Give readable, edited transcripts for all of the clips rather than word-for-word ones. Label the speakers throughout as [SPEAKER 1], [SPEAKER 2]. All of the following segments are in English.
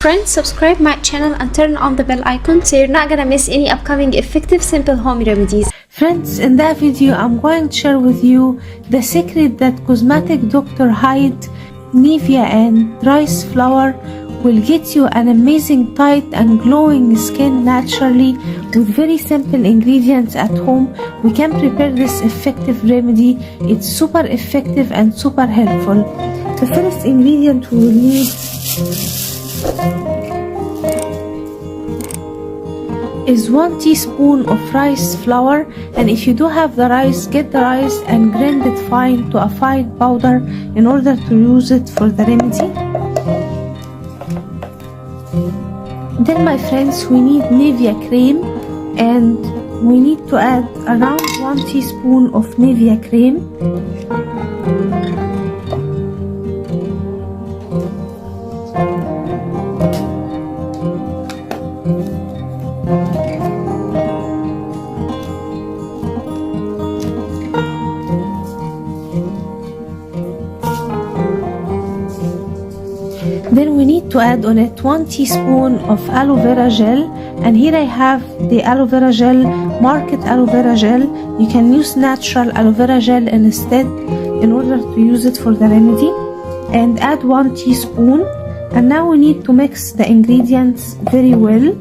[SPEAKER 1] Friends, subscribe my channel and turn on the bell icon so you're not gonna miss any upcoming effective simple home remedies.
[SPEAKER 2] Friends, in that video I'm going to share with you the secret that cosmetic doctor hide Nivea and rice flour will get you an amazing tight and glowing skin naturally with very simple ingredients at home. We can prepare this effective remedy. It's super effective and super helpful. The first ingredient we will need is 1 teaspoon of rice flour, and if you do have the rice, get the rice and grind it fine to a fine powder in order to use it for the remedy. Then my friends, we need Nivea cream, and we need to add around 1 teaspoon of Nivea cream. Then we need to add on it 1 teaspoon of aloe vera gel, and here I have the aloe vera gel, market aloe vera gel. You can use natural aloe vera gel instead in order to use it for the remedy, and add 1 teaspoon. And now we need to mix the ingredients very well.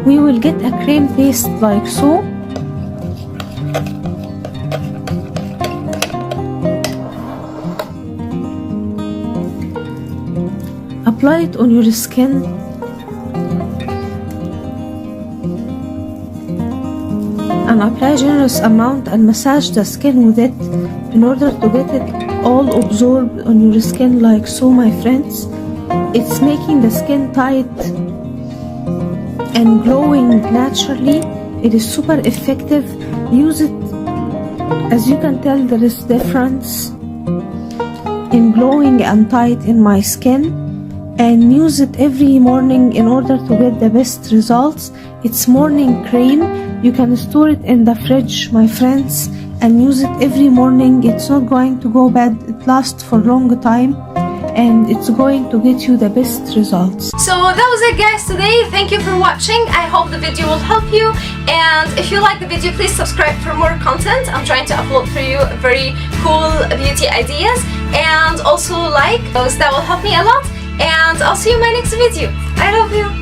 [SPEAKER 2] We will get a cream paste like so. Apply it on your skin. And apply generous amount and massage the skin with it in order to get it all absorbed on your skin like so, my friends. It's making the skin tight and glowing naturally. It is super effective. Use it. As you can tell, there is difference in glowing and tight in my skin, and use it every morning in order to get the best results. It's morning cream. You can store it in the fridge, my friends, and use it every morning. It's not going to go bad. It lasts for a long time, and it's going to get you the best results.
[SPEAKER 1] So that was it, guys, today. Thank you for watching. I hope the video will help you, and if you like the video, please subscribe for more content. I'm trying to upload for you very cool beauty ideas, and also like those. That will help me a lot, and I'll see you in my next video. I love you.